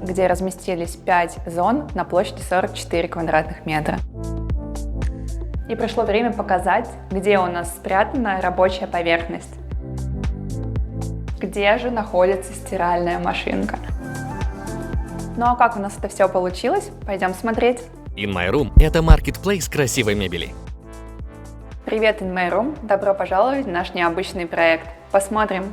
где разместились 5 зон на площади 44 квадратных метра. И пришло время показать, где у нас спрятана рабочая поверхность. Где же находится стиральная машинка? Ну а как у нас это все получилось? Пойдем смотреть. In My Room – это маркетплейс красивой мебели. Привет, In My Room! Добро пожаловать в наш необычный проект. Посмотрим.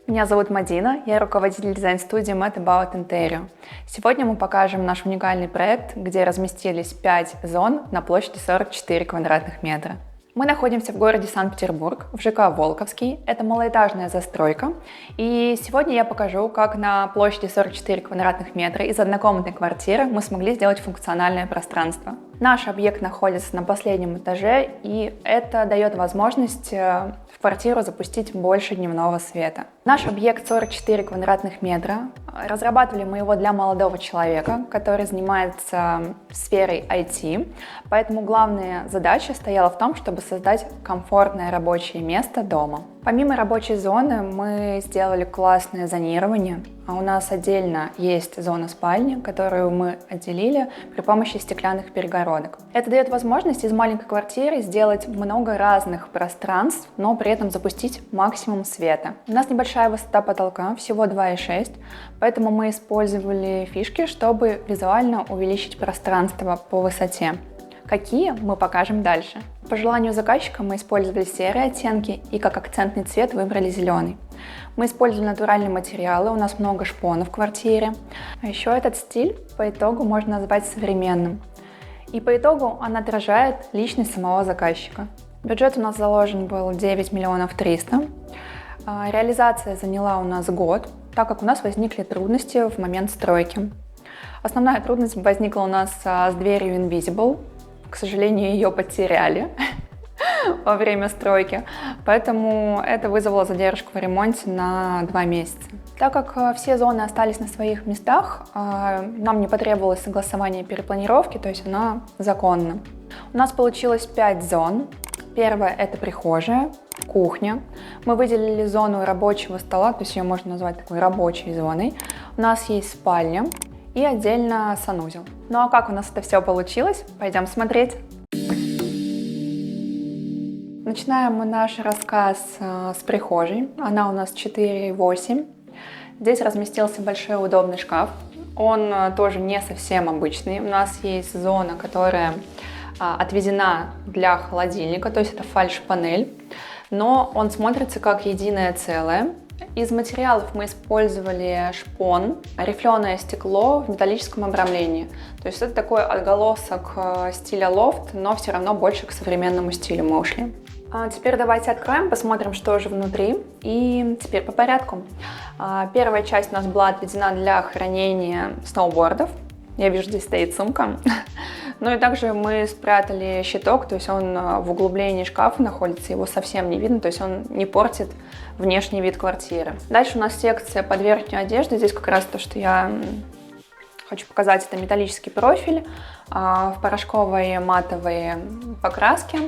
Меня зовут Мадина, я руководитель дизайн-студии Mad About Interior. Сегодня мы покажем наш уникальный проект, где разместились 5 зон на площади 44 квадратных метра. Мы находимся в городе Санкт-Петербург, в ЖК Волковский. Это малоэтажная застройка. И сегодня я покажу, как на площади 44 квадратных метра из однокомнатной квартиры мы смогли сделать функциональное пространство. Наш объект находится на последнем этаже, и это дает возможность в квартиру запустить больше дневного света. Наш объект 44 квадратных метра. Разрабатывали мы его для молодого человека, который занимается сферой IT, поэтому главная задача стояла в том, чтобы создать комфортное рабочее место дома. Помимо рабочей зоны мы сделали классное зонирование. У нас отдельно есть зона спальни, которую мы отделили при помощи стеклянных перегородок. Это дает возможность из маленькой квартиры сделать много разных пространств, но при этом запустить максимум света. У нас небольшая высота потолка, всего 2,6, поэтому мы использовали фишки, чтобы визуально увеличить пространство по высоте. Какие, мы покажем дальше. По желанию заказчика мы использовали серые оттенки и как акцентный цвет выбрали зеленый. Мы использовали натуральные материалы, у нас много шпона в квартире. А еще этот стиль по итогу можно назвать современным. И по итогу он отражает личность самого заказчика. Бюджет у нас заложен был 9 миллионов 300. Реализация заняла у нас год, так как у нас возникли трудности в момент стройки. Основная трудность возникла у нас с дверью Invisible. К сожалению, ее потеряли во время стройки, поэтому это вызвало задержку в ремонте на 2 месяца. Так как все зоны остались на своих местах, нам не потребовалось согласование перепланировки, то есть она законна. У нас получилось 5 зон. Первая – это прихожая, кухня. Мы выделили зону рабочего стола, то есть ее можно назвать такой рабочей зоной. У нас есть спальня и отдельно санузел. Ну а как у нас это все получилось? Пойдем смотреть. Начинаем мы наш рассказ с прихожей. Она у нас 4,8. Здесь разместился большой удобный шкаф. Он тоже не совсем обычный. У нас есть зона, которая отведена для холодильника, то есть это фальш-панель, но он смотрится как единое целое. Из материалов мы использовали шпон, рифленое стекло в металлическом обрамлении. То есть это такой отголосок стиля лофт, но все равно больше к современному стилю мы ушли. Теперь давайте откроем, посмотрим, что же внутри. И теперь по порядку. Первая часть у нас была отведена для хранения сноубордов. Я вижу, здесь стоит сумка. Ну и также мы спрятали щиток, то есть он в углублении шкафа находится, его совсем не видно, то есть он не портит внешний вид квартиры. Дальше у нас секция под верхнюю одежду. Здесь как раз то, что я хочу показать, это металлический профиль в порошковой матовой покраске.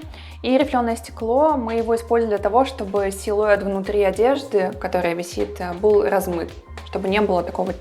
И рифленое стекло, мы его использовали для того, чтобы силуэт внутри одежды, которая висит, был размыт, чтобы не было такого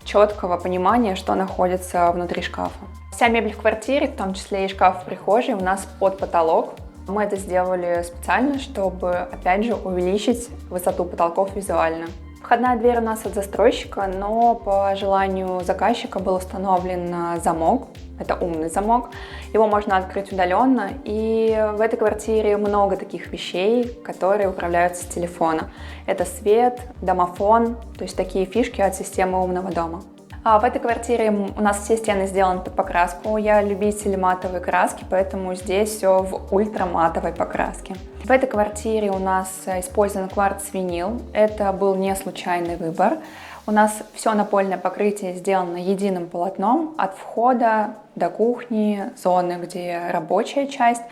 четкого понимания, что находится внутри шкафа. Вся мебель в квартире, в том числе и шкаф в прихожей, у нас под потолок. Мы это сделали специально, чтобы, опять же, увеличить высоту потолков визуально. Входная дверь у нас от застройщика, но по желанию заказчика был установлен замок. Это умный замок. Его можно открыть удаленно. И в этой квартире много таких вещей, которые управляются с телефона. Это свет, домофон, то есть такие фишки от системы умного дома. В этой квартире у нас все стены сделаны под покраску. Я любитель матовой краски, поэтому здесь все в ультраматовой покраске. В этой квартире у нас использован кварц-винил. Это был не случайный выбор. У нас все напольное покрытие сделано единым полотном от входа до кухни, зоны, где рабочая часть.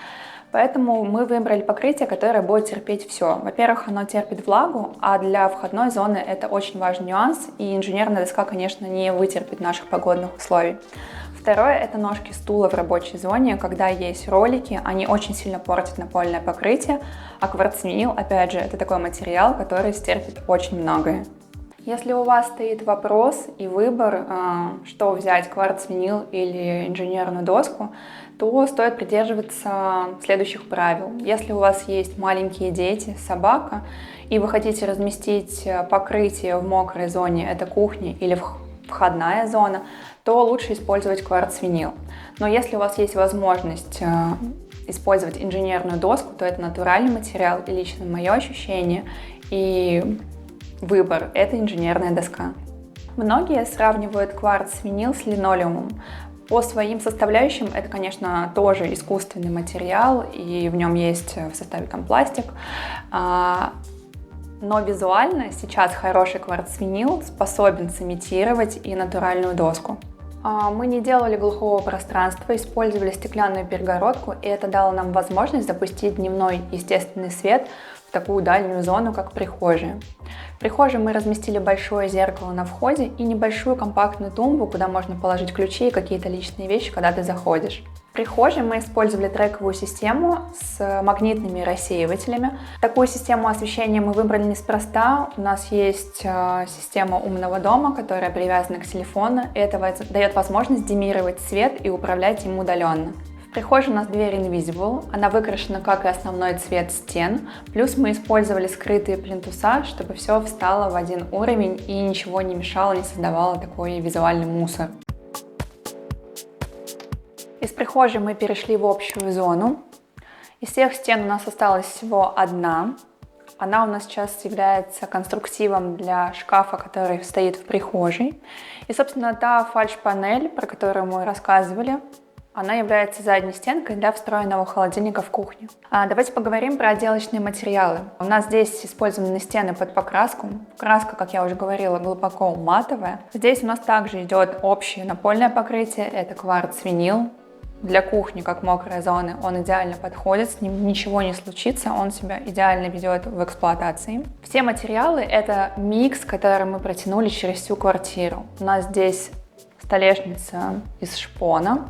Поэтому мы выбрали покрытие, которое будет терпеть все. Во-первых, оно терпит влагу, а для входной зоны это очень важный нюанс, и инженерная доска, конечно, не вытерпит наших погодных условий. Второе – это ножки стула в рабочей зоне. Когда есть ролики, они очень сильно портят напольное покрытие, а кварцвинил, опять же, это такой материал, который стерпит очень многое. Если у вас стоит вопрос и выбор, что взять, кварц-винил или инженерную доску, то стоит придерживаться следующих правил. Если у вас есть маленькие дети, собака, и вы хотите разместить покрытие в мокрой зоне, это кухня или входная зона, то лучше использовать кварц-винил. Но если у вас есть возможность использовать инженерную доску, то это натуральный материал, и лично мое ощущение и выбор – это инженерная доска. Многие сравнивают кварц-винил с линолеумом. По своим составляющим это, конечно, тоже искусственный материал, и в нем есть в составе там пластик. Но визуально сейчас хороший кварц-винил способен сымитировать и натуральную доску. Мы не делали глухого пространства, использовали стеклянную перегородку, и это дало нам возможность запустить дневной естественный свет в такую дальнюю зону, как прихожая. В прихожей мы разместили большое зеркало на входе и небольшую компактную тумбу, куда можно положить ключи и какие-то личные вещи, когда ты заходишь. В прихожей мы использовали трековую систему с магнитными рассеивателями. Такую систему освещения мы выбрали неспроста. У нас есть система умного дома, которая привязана к телефону. И это дает возможность диммировать свет и управлять им удаленно. В прихожей у нас дверь Invisible, она выкрашена как и основной цвет стен, плюс мы использовали скрытые плинтуса, чтобы все встало в один уровень и ничего не мешало, не создавало такой визуальный мусор. Из прихожей мы перешли в общую зону. Из всех стен у нас осталась всего одна. Она у нас сейчас является конструктивом для шкафа, который стоит в прихожей. И, собственно, та фальш-панель, про которую мы рассказывали, она является задней стенкой для встроенного холодильника в кухне. Давайте поговорим про отделочные материалы. У нас здесь использованы стены под покраску. Краска, как я уже говорила, глубоко матовая. Здесь у нас также идет общее напольное покрытие. Это кварц-винил. Для кухни, как мокрой зоны, он идеально подходит, с ним ничего не случится, он себя идеально ведет в эксплуатации. Все материалы — это микс, который мы протянули через всю квартиру. У нас здесь столешница из шпона,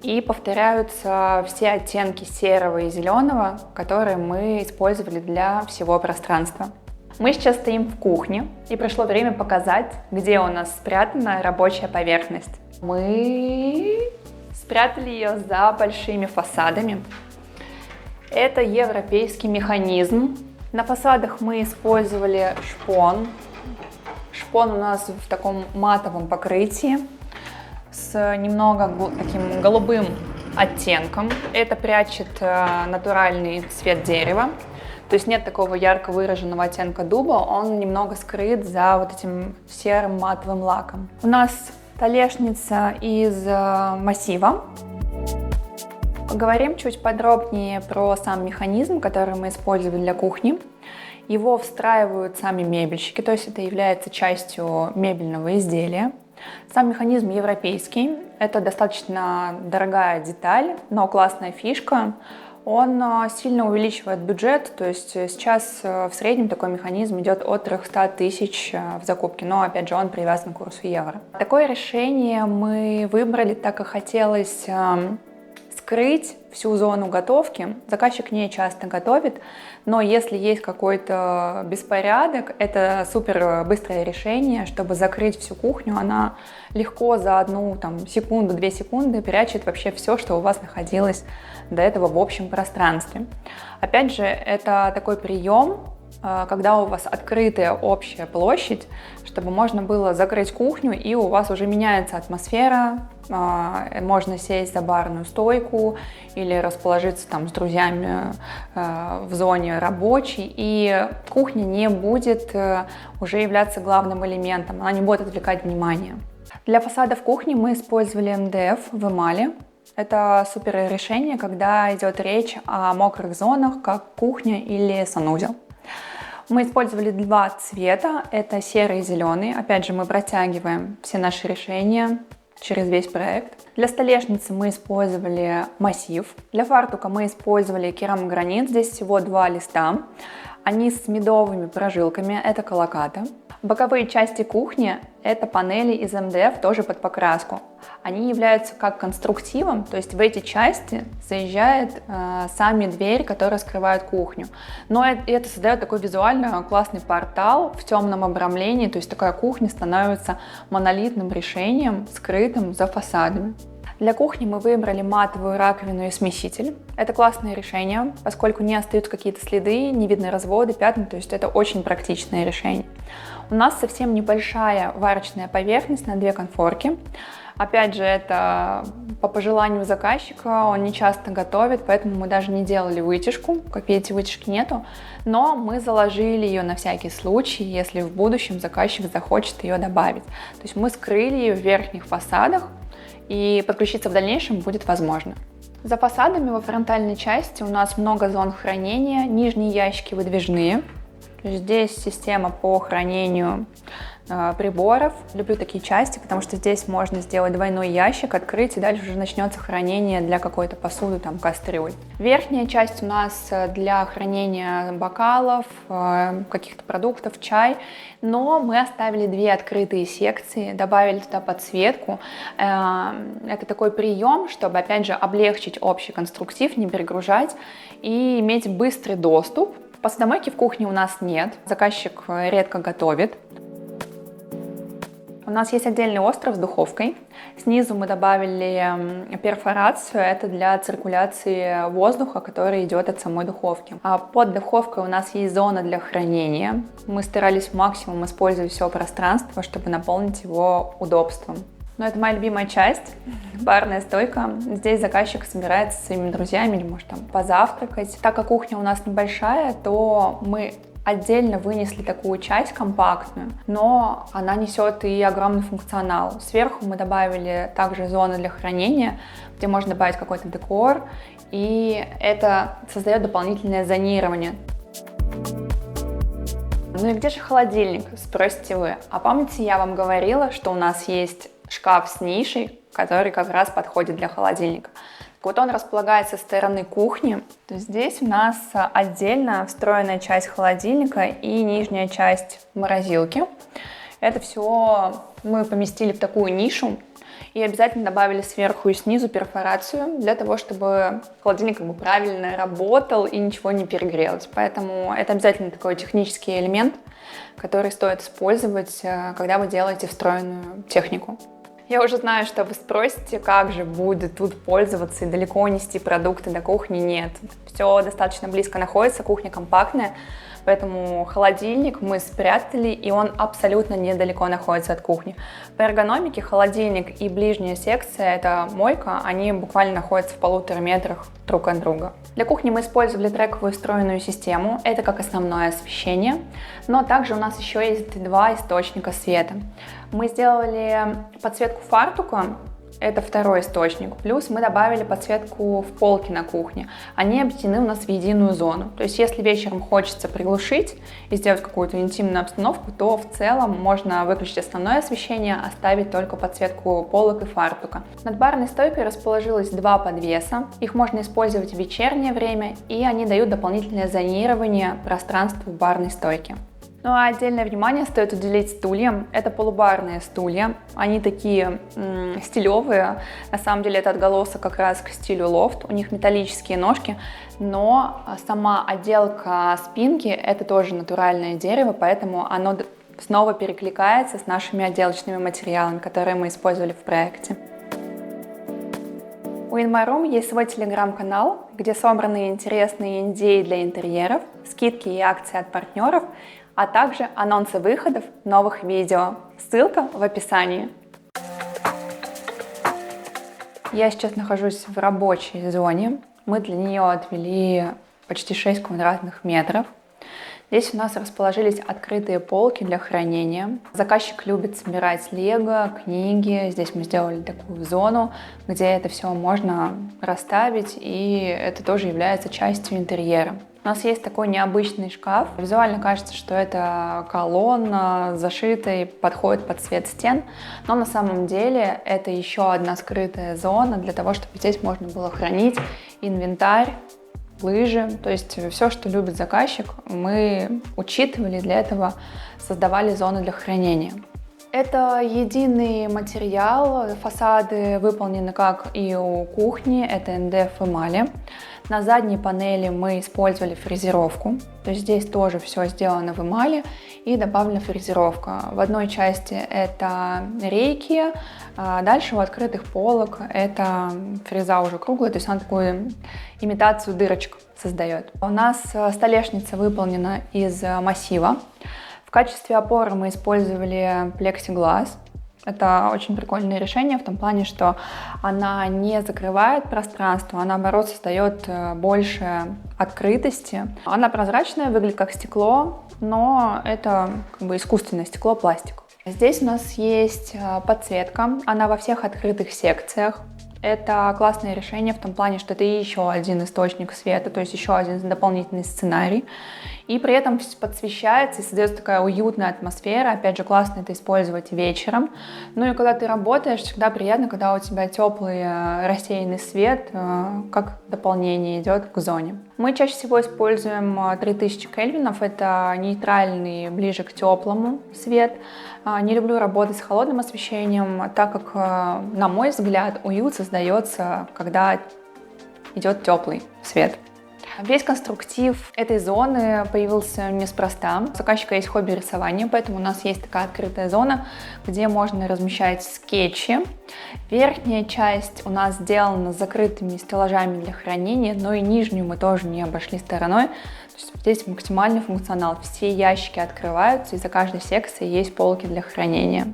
и повторяются все оттенки серого и зеленого, которые мы использовали для всего пространства. Мы сейчас стоим в кухне, и пришло время показать, где у нас спрятана рабочая поверхность. Мы спрятали ее за большими фасадами. Это европейский механизм. На фасадах мы использовали шпон. Шпон у нас в таком матовом покрытии с немного таким голубым оттенком. Это прячет натуральный цвет дерева. То есть нет такого ярко выраженного оттенка дуба, он немного скрыт за вот этим серым матовым лаком. У нас столешница из массива. Поговорим чуть подробнее про сам механизм, который мы использовали для кухни. Его встраивают сами мебельщики, то есть это является частью мебельного изделия. Сам механизм европейский, это достаточно дорогая деталь, но классная фишка. Он сильно увеличивает бюджет, то есть сейчас в среднем такой механизм идет от 300 тысяч в закупке, но опять же он привязан к курсу евро. Такое решение мы выбрали, так как хотелось скрыть всю зону готовки. Заказчик не часто готовит, но если есть какой-то беспорядок, это супер быстрое решение, чтобы закрыть всю кухню. Она легко за одну секунду, 2 секунды прячет вообще все, что у вас находилось до этого в общем пространстве. Опять же, это такой прием, когда у вас открытая общая площадь, чтобы можно было закрыть кухню, и у вас уже меняется атмосфера, можно сесть за барную стойку или расположиться там с друзьями в зоне рабочей, и кухня не будет уже являться главным элементом, она не будет отвлекать внимание. Для фасадов кухни мы использовали МДФ в эмали. Это супер решение, когда идет речь о мокрых зонах, как кухня или санузел. Мы использовали 2 цвета, это серый и зеленый. Опять же, мы протягиваем все наши решения через весь проект. Для столешницы мы использовали массив. Для фартука мы использовали керамогранит, здесь всего 2 листа. Они с медовыми прожилками, это колоката. Боковые части кухни – это панели из МДФ, тоже под покраску. Они являются как конструктивом, то есть в эти части заезжает сами двери, которые скрывают кухню. Но это создает такой визуально классный портал в темном обрамлении, то есть такая кухня становится монолитным решением, скрытым за фасадами. Для кухни мы выбрали матовую раковину и смеситель. Это классное решение, поскольку не остаются какие-то следы, не видны разводы, пятна, то есть это очень практичное решение. У нас совсем небольшая варочная поверхность на 2 конфорки. Опять же, это по пожеланию заказчика, он не часто готовит, поэтому мы даже не делали вытяжку. Как видите, вытяжки нету, но мы заложили ее на всякий случай, если в будущем заказчик захочет ее добавить. То есть мы скрыли ее в верхних фасадах, и подключиться в дальнейшем будет возможно. За фасадами во фронтальной части у нас много зон хранения, нижние ящики выдвижные. То есть здесь система по хранению приборов. Люблю такие части, потому что здесь можно сделать двойной ящик, открыть, и дальше уже начнется хранение для какой-то посуды, там кастрюль. Верхняя часть у нас для хранения бокалов, каких-то продуктов, чай, но мы оставили 2 открытые секции, добавили туда подсветку. Это такой прием, чтобы, опять же, облегчить общий конструктив, не перегружать и иметь быстрый доступ. Посудомойки в кухне у нас нет, заказчик редко готовит. У нас есть отдельный остров с духовкой. Снизу мы добавили перфорацию, это для циркуляции воздуха, который идет от самой духовки. А под духовкой у нас есть зона для хранения. Мы старались максимум использовать все пространство, чтобы наполнить его удобством. Но это моя любимая часть, барная стойка. Здесь заказчик собирается со своими друзьями или может там позавтракать. Так как кухня у нас небольшая, то мы отдельно вынесли такую часть компактную, но она несет и огромный функционал. Сверху мы добавили также зоны для хранения, где можно добавить какой-то декор, и это создает дополнительное зонирование. Ну и где же холодильник, спросите вы? А помните, я вам говорила, что у нас есть шкаф с нишей, который как раз подходит для холодильника. Вот он располагается со стороны кухни. То есть здесь у нас отдельно встроенная часть холодильника и нижняя часть морозилки. Это все мы поместили в такую нишу и обязательно добавили сверху и снизу перфорацию для того, чтобы холодильник как бы правильно работал и ничего не перегрелось. Поэтому это обязательно такой технический элемент, который стоит использовать, когда вы делаете встроенную технику. Я уже знаю, что вы спросите, как же будет тут пользоваться и далеко нести продукты до кухни. Нет, все достаточно близко находится, кухня компактная, поэтому холодильник мы спрятали, и он абсолютно недалеко находится от кухни. По эргономике холодильник и ближняя секция, это мойка, они буквально находятся в 1,5 метрах друг от друга. Для кухни мы использовали трековую встроенную систему, это как основное освещение, но также у нас еще есть 2 источника света. Мы сделали подсветку фартука, это 2-й источник, плюс мы добавили подсветку в полке на кухне. Они объединены у нас в единую зону. То есть если вечером хочется приглушить и сделать какую-то интимную обстановку, то в целом можно выключить основное освещение, оставить только подсветку полок и фартука. Над барной стойкой расположилось 2 подвеса. Их можно использовать в вечернее время, и они дают дополнительное зонирование пространству барной стойки. Ну а отдельное внимание стоит уделить стульям. Это полубарные стулья. Они такие стилевые. На самом деле это отголосок как раз к стилю лофт. У них металлические ножки, но сама отделка спинки это тоже натуральное дерево, поэтому оно снова перекликается с нашими отделочными материалами, которые мы использовали в проекте. У In My Room есть свой телеграм-канал, где собраны интересные идеи для интерьеров, скидки и акции от партнеров, а также анонсы выходов новых видео. Ссылка в описании. Я сейчас нахожусь в рабочей зоне. Мы для нее отвели почти 6 квадратных метров. Здесь у нас расположились открытые полки для хранения. Заказчик любит собирать лего, книги. Здесь мы сделали такую зону, где это все можно расставить, и это тоже является частью интерьера. У нас есть такой необычный шкаф. Визуально кажется, что это колонна, зашитая, подходит под цвет стен, но на самом деле это еще одна скрытая зона для того, чтобы здесь можно было хранить инвентарь лыжи, то есть все, что любит заказчик, мы учитывали, для этого создавали зоны для хранения. Это единый материал, фасады выполнены как и у кухни, это МДФ эмали. На задней панели мы использовали фрезеровку, то есть здесь тоже все сделано в эмали и добавлена фрезеровка. В одной части это рейки, а дальше у открытых полок это фреза уже круглая, то есть она такую имитацию дырочек создает. У нас столешница выполнена из массива. В качестве опоры мы использовали плексиглаз. Это очень прикольное решение в том плане, что она не закрывает пространство, а наоборот создает больше открытости. Она прозрачная, выглядит как стекло, но это как бы искусственное стекло, пластик. Здесь у нас есть подсветка, она во всех открытых секциях. Это классное решение в том плане, что это еще один источник света, то есть еще один дополнительный сценарий. И при этом подсвещается и создается такая уютная атмосфера. Опять же, классно это использовать вечером. Ну и когда ты работаешь, всегда приятно, когда у тебя теплый рассеянный свет, как дополнение идет к зоне. Мы чаще всего используем 3000 кельвинов, это нейтральный, ближе к теплому свет. Не люблю работать с холодным освещением, так как, на мой взгляд, уют создается, когда идет теплый свет. Весь конструктив этой зоны появился неспроста. У заказчика есть хобби рисования, поэтому у нас есть такая открытая зона, где можно размещать скетчи. Верхняя часть у нас сделана с закрытыми стеллажами для хранения, но и нижнюю мы тоже не обошли стороной. То есть здесь максимальный функционал. Все ящики открываются, и за каждой секцией есть полки для хранения.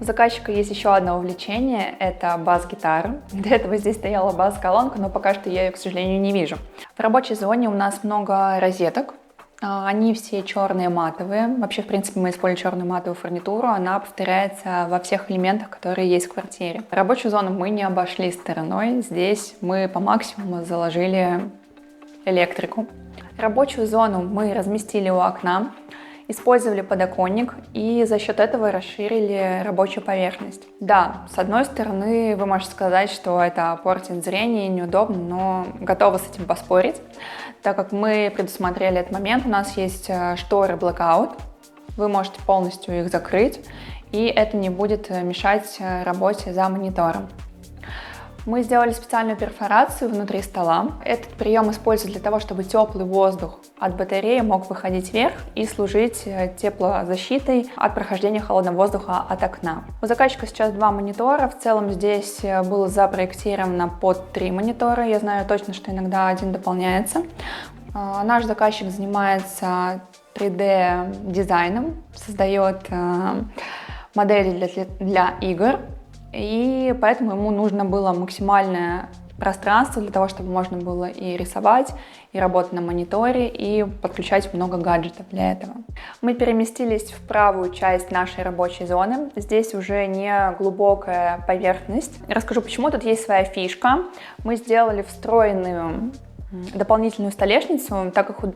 У заказчика есть еще одно увлечение, это бас-гитара. До этого здесь стояла бас-колонка, но пока что я ее, к сожалению, не вижу. В рабочей зоне у нас много розеток. Они все черные матовые. Вообще, в принципе, мы используем черную матовую фурнитуру. Она повторяется во всех элементах, которые есть в квартире. Рабочую зону мы не обошли стороной. Здесь мы по максимуму заложили электрику. Рабочую зону мы разместили у окна. Использовали подоконник и за счет этого расширили рабочую поверхность. Да, с одной стороны, вы можете сказать, что это портит зрение и неудобно, но готова с этим поспорить, так как мы предусмотрели этот момент. У нас есть шторы blackout, вы можете полностью их закрыть, и это не будет мешать работе за монитором. Мы сделали специальную перфорацию внутри стола. Этот прием используют для того, чтобы теплый воздух от батареи мог выходить вверх и служить теплозащитой от прохождения холодного воздуха от окна. У заказчика сейчас 2 монитора. В целом здесь было запроектировано под 3 монитора. Я знаю точно, что иногда один дополняется. Наш заказчик занимается 3D-дизайном, создает модели для игр. И поэтому ему нужно было максимальное пространство для того, чтобы можно было и рисовать, и работать на мониторе, и подключать много гаджетов для этого. Мы переместились в правую часть нашей рабочей зоны. Здесь уже не глубокая поверхность. Расскажу, почему. Тут есть своя фишка. Мы сделали встроенную дополнительную столешницу, так как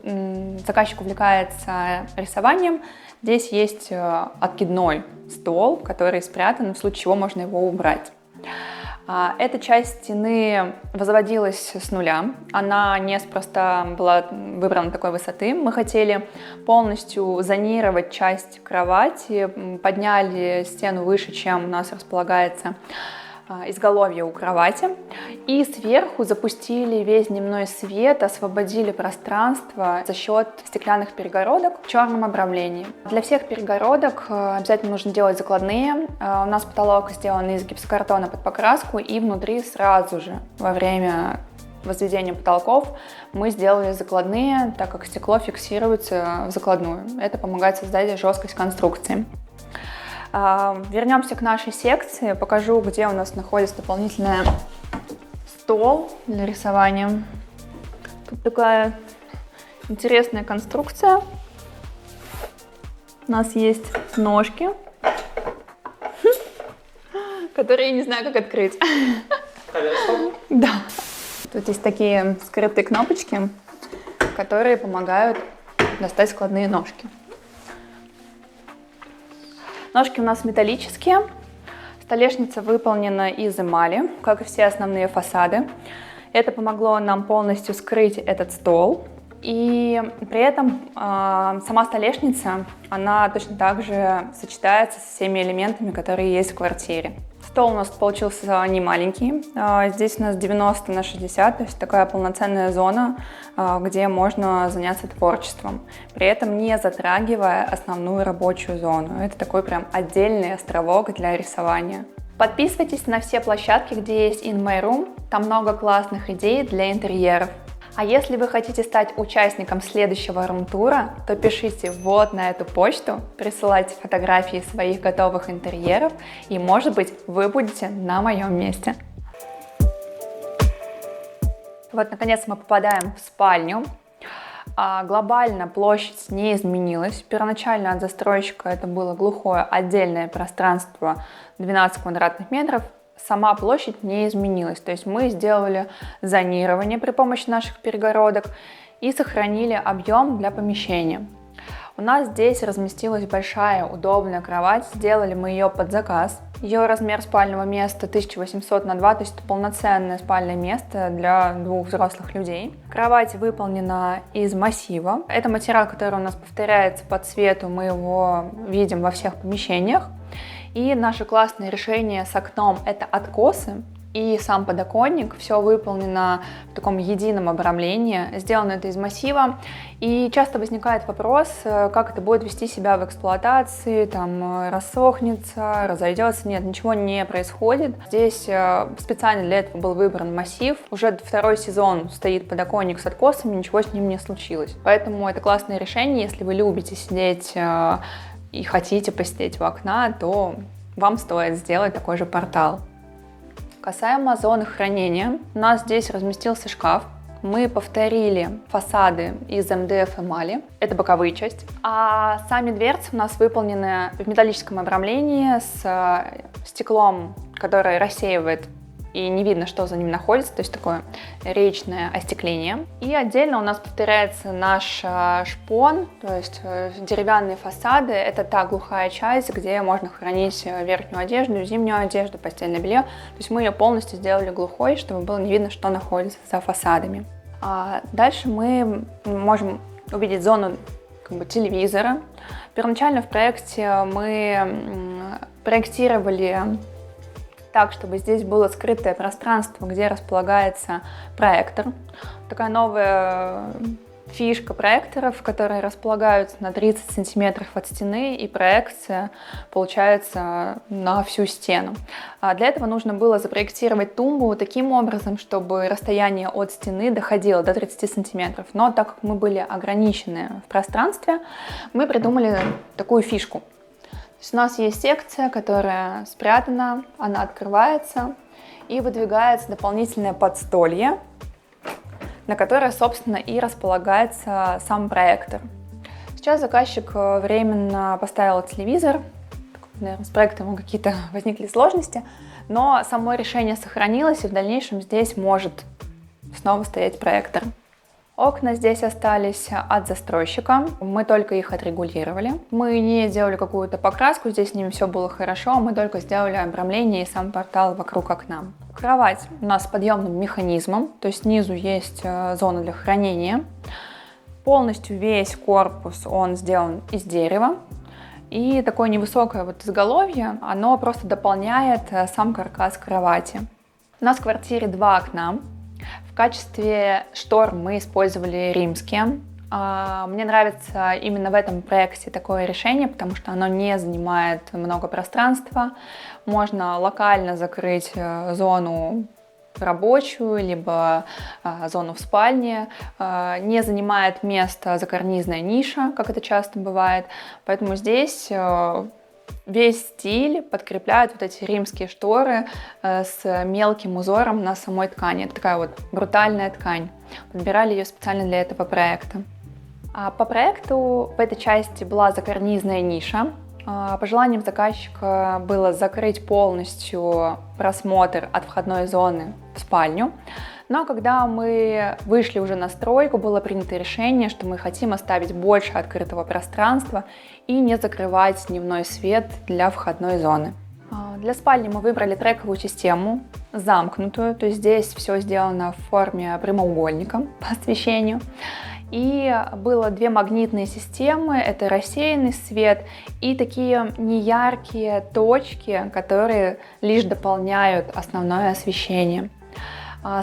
заказчик увлекается рисованием. Здесь есть откидной стол, который спрятан, в случае чего можно его убрать. Эта часть стены возводилась с нуля. Она неспроста была выбрана такой высоты. Мы хотели полностью зонировать часть кровати, подняли стену выше, чем у нас располагается изголовье у кровати. И сверху запустили весь дневной свет, освободили пространство за счет стеклянных перегородок в черном обрамлении. Для всех перегородок обязательно нужно делать закладные. У нас потолок сделан из гипсокартона под покраску, и внутри сразу же во время возведения потолков мы сделали закладные, так как стекло фиксируется в закладную. Это помогает создать жесткость конструкции. Вернемся к нашей секции, покажу, где у нас находится дополнительный стол для рисования. Тут такая интересная конструкция. У нас есть ножки, которые я не знаю, как открыть. Да. Тут есть такие скрытые кнопочки, которые помогают достать складные ножки. Ножки у нас металлические. Столешница выполнена из эмали, как и все основные фасады. Это помогло нам полностью скрыть этот стол. И при этом сама столешница, она точно так же сочетается со всеми элементами, которые есть в квартире. Стол у нас получился не маленький, здесь у нас 90 на 60, то есть такая полноценная зона, где можно заняться творчеством, при этом не затрагивая основную рабочую зону. Это такой прям отдельный островок для рисования. Подписывайтесь на все площадки, где есть In My Room, там много классных идей для интерьеров. А если вы хотите стать участником следующего рум-тура, то пишите вот на эту почту, присылайте фотографии своих готовых интерьеров, и, может быть, вы будете на моем месте. Вот, наконец, мы попадаем в спальню. Глобально площадь не изменилась. Первоначально от застройщика это было глухое отдельное пространство 12 квадратных метров. Сама площадь не изменилась, то есть мы сделали зонирование при помощи наших перегородок и сохранили объем для помещения. У нас здесь разместилась большая удобная кровать, сделали мы ее под заказ. Ее размер спального места 1800 на 2, то есть это полноценное спальное место для двух взрослых людей. Кровать выполнена из массива. Это материал, который у нас повторяется по цвету, мы его видим во всех помещениях. И наше классное решение с окном — это откосы и сам подоконник. Все выполнено в таком едином обрамлении. Сделано это из массива. И часто возникает вопрос, как это будет вести себя в эксплуатации, там рассохнется, разойдется. Нет, ничего не происходит. Здесь специально для этого был выбран массив. Уже второй сезон стоит подоконник с откосами, ничего с ним не случилось. Поэтому это классное решение. Если вы любите сидеть и хотите посидеть у окна, то вам стоит сделать такой же портал. Касаемо зоны хранения, у нас здесь разместился шкаф. Мы повторили фасады из МДФ эмали, это боковые части. А сами дверцы у нас выполнены в металлическом обрамлении с стеклом, которое рассеивает и не видно, что за ним находится, то есть такое речное остекление. И отдельно у нас повторяется наш шпон, то есть деревянные фасады. Это та глухая часть, где можно хранить верхнюю одежду, зимнюю одежду, постельное белье. То есть мы ее полностью сделали глухой, чтобы было не видно, что находится за фасадами. Дальше мы можем увидеть зону телевизора. Первоначально в проекте мы проектировали так, чтобы здесь было скрытое пространство, где располагается проектор. Такая новая фишка проекторов, которые располагаются на 30 сантиметров от стены, и проекция получается на всю стену. Для этого нужно было запроектировать тумбу таким образом, чтобы расстояние от стены доходило до 30 сантиметров. Но так как мы были ограничены в пространстве, мы придумали такую фишку. То есть у нас есть секция, которая спрятана, она открывается и выдвигается дополнительное подстолье, на которое, собственно, и располагается сам проектор. Сейчас заказчик временно поставил телевизор, наверное, с проектом какие-то возникли сложности, но само решение сохранилось, и в дальнейшем здесь может снова стоять проектор. Окна здесь остались от застройщика, мы только их отрегулировали. Мы не делали какую-то покраску, здесь с ними все было хорошо, мы только сделали обрамление и сам портал вокруг окна. Кровать у нас с подъемным механизмом, то есть снизу есть зона для хранения. Полностью весь корпус он сделан из дерева. И такое невысокое изголовье, оно просто дополняет сам каркас кровати. У нас в квартире 2 окна. В качестве штор мы использовали римские. Мне нравится именно в этом проекте такое решение, потому что оно не занимает много пространства. Можно локально закрыть зону рабочую, либо зону в спальне. Не занимает место закарнизная ниша, как это часто бывает. Поэтому здесь весь стиль подкрепляют эти римские шторы с мелким узором на самой ткани. Это такая брутальная ткань. Подбирали ее специально для этого проекта. По проекту в этой части была закарнизная ниша. По желаниям заказчика было закрыть полностью просмотр от входной зоны в спальню. Но когда мы вышли уже на стройку, было принято решение, что мы хотим оставить больше открытого пространства и не закрывать дневной свет для входной зоны. Для спальни мы выбрали трековую систему. замкнутую, то есть здесь все сделано в форме прямоугольника по освещению. И было две магнитные системы, это рассеянный свет и такие неяркие точки, которые лишь дополняют основное освещение.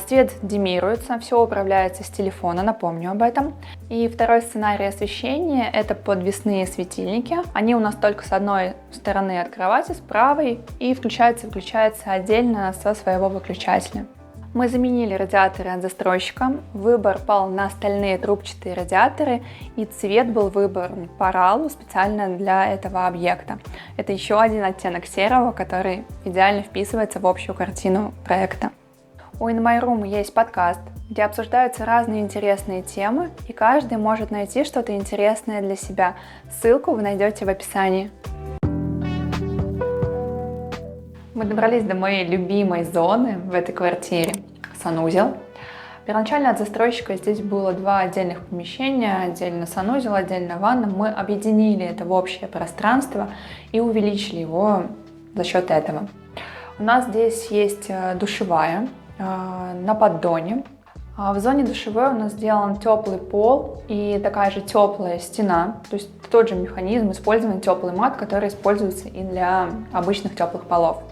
Свет диммируется, все управляется с телефона, напомню об этом. И второй сценарий освещения – это подвесные светильники. Они у нас только с одной стороны от кровати, с правой, и включается и выключается отдельно со своего выключателя. Мы заменили радиаторы от застройщика, выбор пал на стальные трубчатые радиаторы, и цвет был выбран по RAL специально для этого объекта. Это еще один оттенок серого, который идеально вписывается в общую картину проекта. У In My Room есть подкаст, где обсуждаются разные интересные темы, и каждый может найти что-то интересное для себя. Ссылку вы найдете в описании. Мы добрались до моей любимой зоны в этой квартире – санузел. Первоначально от застройщика здесь было два отдельных помещения, отдельно санузел, отдельно ванна. Мы объединили это в общее пространство и увеличили его за счет этого. У нас здесь есть душевая на поддоне. В зоне душевой у нас сделан теплый пол и такая же теплая стена, то есть тот же механизм использован теплый мат, который используется и для обычных теплых полов.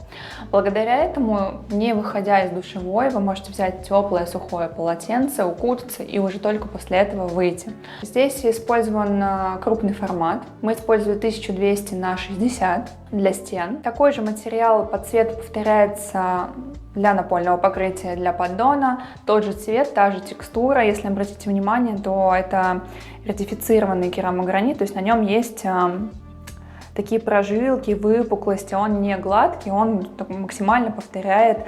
Благодаря этому, не выходя из душевой, вы можете взять теплое сухое полотенце, укутаться и уже только после этого выйти. Здесь использован крупный формат. Мы используем 1200 на 60 для стен. Такой же материал под цвет повторяется для напольного покрытия для поддона. Тот же цвет, та же текстура. Если обратите внимание, то это ратифицированный керамогранит, то есть на нем есть такие прожилки, выпуклости, он не гладкий, он максимально повторяет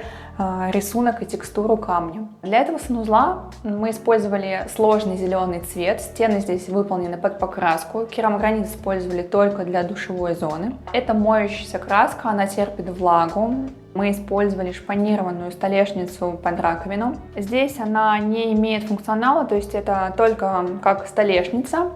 рисунок и текстуру камня. Для этого санузла мы использовали сложный зеленый цвет, стены здесь выполнены под покраску, керамогранит использовали только для душевой зоны. Это моющаяся краска, она терпит влагу. Мы использовали шпанированную столешницу под раковину. Здесь она не имеет функционала, то есть это только как столешница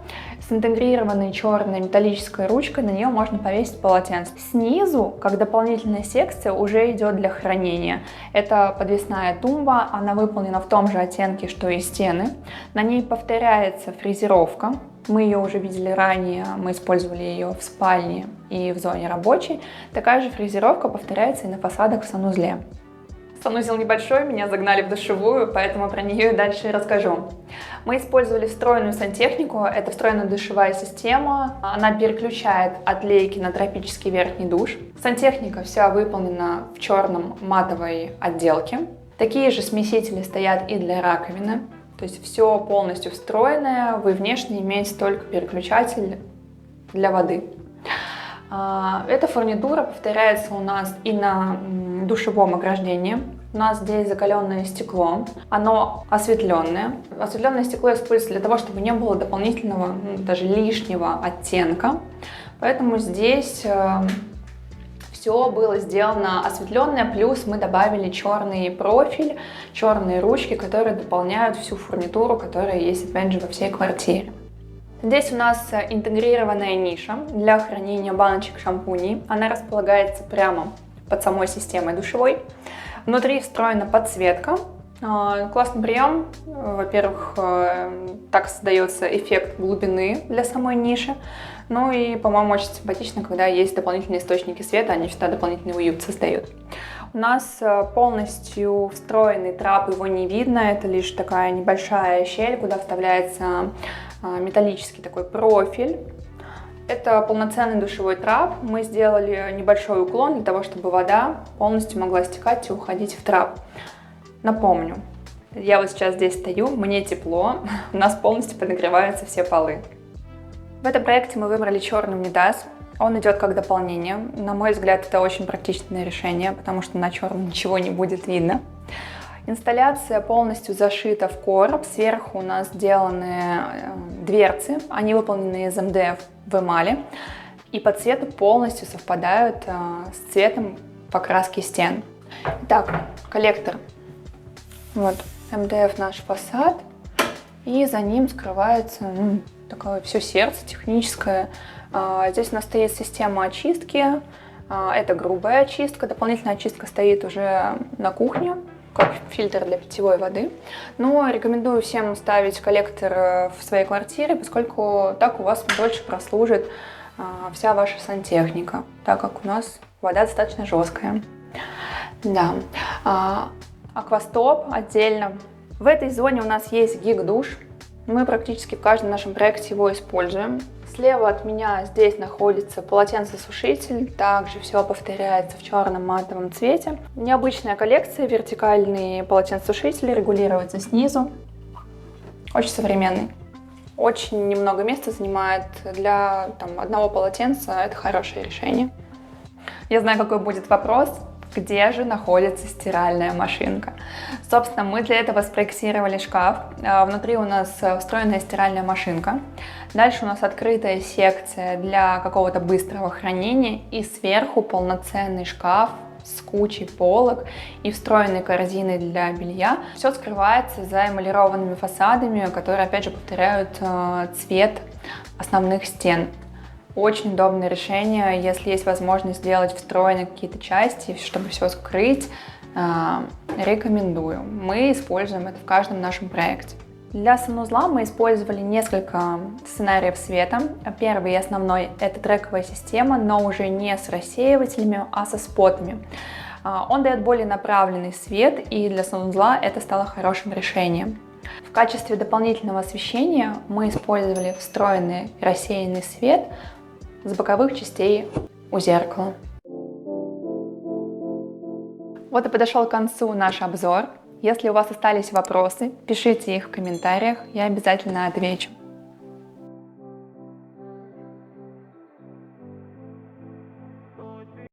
с интегрированной черной металлической ручкой, на нее можно повесить полотенце. Снизу, как дополнительная секция, уже идет для хранения. Это подвесная тумба, она выполнена в том же оттенке, что и стены. На ней повторяется фрезеровка. Мы ее уже видели ранее, мы использовали ее в спальне и в зоне рабочей. Такая же фрезеровка повторяется и на фасадах в санузле. Санузел небольшой, меня загнали в душевую, поэтому про нее и дальше расскажу. Мы использовали встроенную сантехнику, это встроенная душевая система, она переключает от лейки на тропический верхний душ. Сантехника вся выполнена в черном матовой отделке. Такие же смесители стоят и для раковины. То есть все полностью встроенное, вы внешне имеете только переключатель для воды. Эта фурнитура повторяется у нас и на душевом ограждении. У нас здесь закаленное стекло, оно осветленное. Осветленное стекло используется для того, чтобы не было дополнительного, даже лишнего оттенка. Поэтому здесь все было сделано осветленное, плюс мы добавили черный профиль, черные ручки, которые дополняют всю фурнитуру, которая есть, опять же, во всей квартире. Здесь у нас интегрированная ниша для хранения баночек шампуней. Она располагается прямо под самой системой душевой. Внутри встроена подсветка. Классный прием. Во-первых, так создается эффект глубины для самой ниши. Ну и, по-моему, очень симпатично, когда есть дополнительные источники света, они всегда дополнительный уют создают. У нас полностью встроенный трап, его не видно, это лишь такая небольшая щель, куда вставляется металлический такой профиль. Это полноценный душевой трап. Мы сделали небольшой уклон для того, чтобы вода полностью могла стекать и уходить в трап. Напомню, я вот сейчас здесь стою, мне тепло, у нас полностью подогреваются все полы. В этом проекте мы выбрали черный унитаз. Он идет как дополнение. На мой взгляд, это очень практичное решение, потому что на черном ничего не будет видно. Инсталляция полностью зашита в короб. Сверху у нас сделаны дверцы. Они выполнены из МДФ в эмали. И по цвету полностью совпадают с цветом покраски стен. Итак, коллектор. Вот МДФ наш фасад. И за ним скрывается такое все сердце техническое. Здесь у нас стоит система очистки. Это грубая очистка. Дополнительная очистка стоит уже на кухне, как фильтр для питьевой воды. Но рекомендую всем ставить коллектор в своей квартире, поскольку так у вас дольше прослужит вся ваша сантехника, так как у нас вода достаточно жесткая. Да. Аквастоп отдельно. В этой зоне у нас есть гиг-душ. Мы практически в каждом нашем проекте его используем. Слева от меня здесь находится полотенцесушитель. Также все повторяется в черном матовом цвете. Необычная коллекция, вертикальные полотенцесушители, регулируются снизу. Очень современный. Очень немного места занимает. Для одного полотенца это хорошее решение. Я знаю, какой будет вопрос. Где же находится стиральная машинка? Собственно, мы для этого спроектировали шкаф. Внутри у нас встроенная стиральная машинка. Дальше у нас открытая секция для какого-то быстрого хранения. И сверху полноценный шкаф с кучей полок и встроенной корзиной для белья. Все скрывается за эмалированными фасадами, которые, опять же, повторяют цвет основных стен. Очень удобное решение, если есть возможность сделать встроенные какие-то части, чтобы все скрыть, рекомендую. Мы используем это в каждом нашем проекте. Для санузла мы использовали несколько сценариев света. Первый и основной – это трековая система, но уже не с рассеивателями, а со спотами. Он дает более направленный свет, и для санузла это стало хорошим решением. В качестве дополнительного освещения мы использовали встроенный рассеянный свет с боковых частей у зеркала. Вот и подошел к концу наш обзор. Если у вас остались вопросы, пишите их в комментариях, я обязательно отвечу.